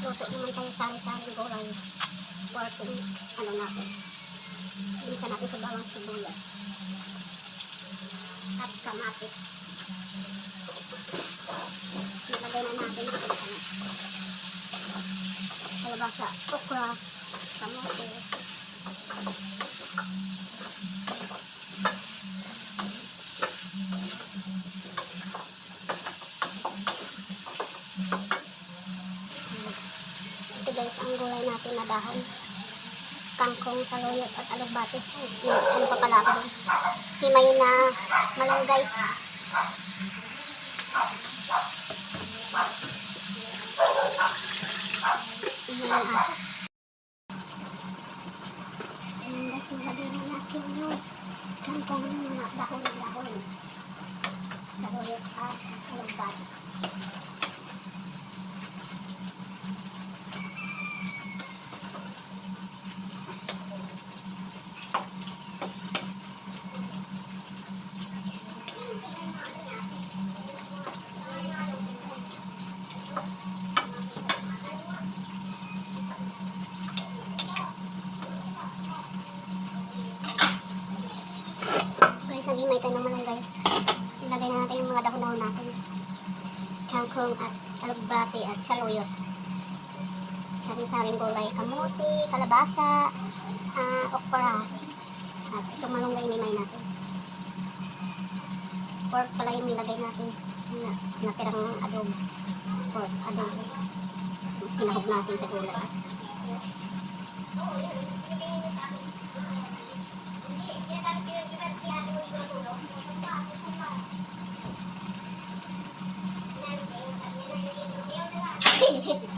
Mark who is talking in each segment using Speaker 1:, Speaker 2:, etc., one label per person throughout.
Speaker 1: Luto naman tayo sari-sari gulay. Pork yung ano natin. Bisa natin sa bawang sibuyas. At kamatis. Nilagay na natin ito. Kalabasa, okra, kamote. Ito guys, ang gulay natin na dahon. Kangkong, saluyot at alugbati. Ano pa pala ako doon? Himay na malunggay. Himay ng aso. Ayan guys, nilagay na natin yung kangkong na dahon. Saluyot at alugbati. Guys, nag-himay tayo ng malunggay. Ilagay na natin yung mga dahon-dahon natin. Kangkong at alugbati at saluyot. Saring-saring gulay, kamote, kalabasa, okra. At itong malunggay himay natin. Pork pala yung nilagay natin. Natirang adobo. Pork adobo. Sinahog natin sa gulay.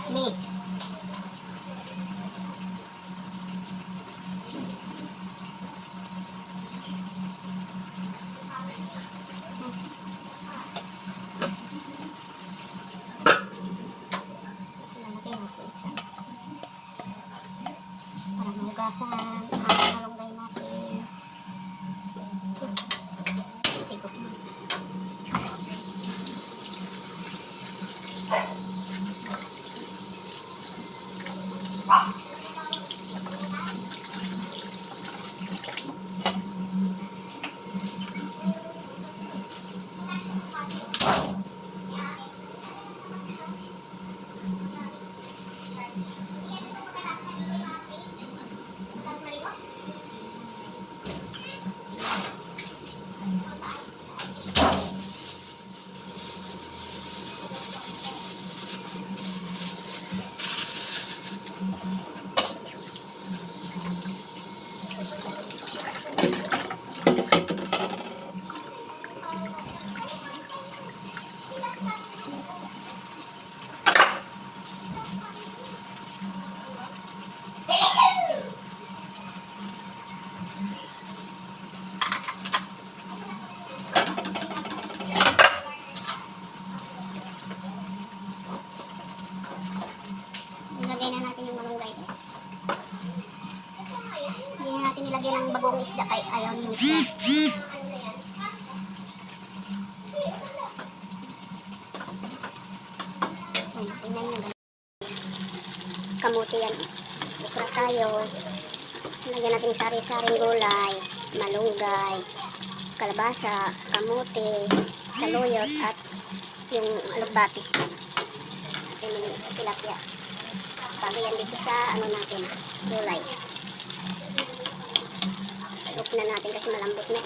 Speaker 1: Me. Para mahugasan ang malunggay natin. Tigok mo. Ilagay na natin yung malunggay guys. Hindi na natin nilagay ng bagong isda kay ayaw ni Mika. Tingnan nyo guys. Kamuti yan. Okra tayo. Lagyan natin sari-saring gulay, malunggay, kalabasa, kamuti, saluyot at yung alugbati. At yung tilapia. Bagay yan dito sa ano natin, gulay. Look na natin kasi malambot na.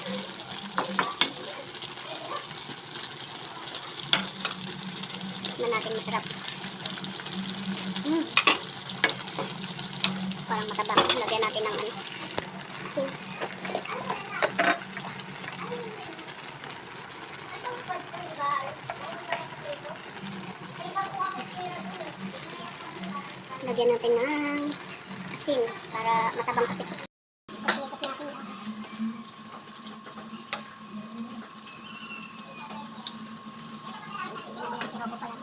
Speaker 1: Na natin masarap. Parang matabang. Lagyan natin ng ano, asin. Lagyan natin ng asin para matabang kasi. Kasi natin yung ahas. Si Robo pala.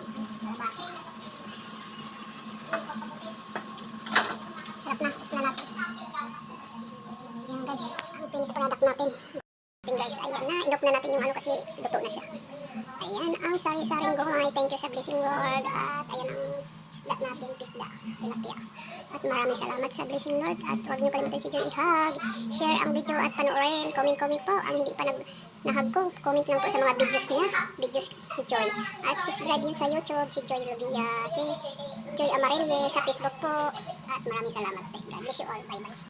Speaker 1: Sarap na. Tignan natin. Ayan guys. Ang finish product natin. Guys, ayan na. Inok na natin yung ano kasi luto na siya. Ayan ang sari-saring gulay. Thank you sa Blessing Lord. At ayan ang isda natin, pisda, tilapia. At maraming salamat sa blessing Lord. At huwag niyo kalimutan si Joy i-hug, share ang video at panoorin. Comment po. Ang hindi pa nahag ko, comment lang po sa mga videos niya, videos ni Joy. At subscribe niyo sa YouTube, si Joy Logia, si Joy Amarille, sa Facebook po. At maraming salamat. God bless you all. Bye bye.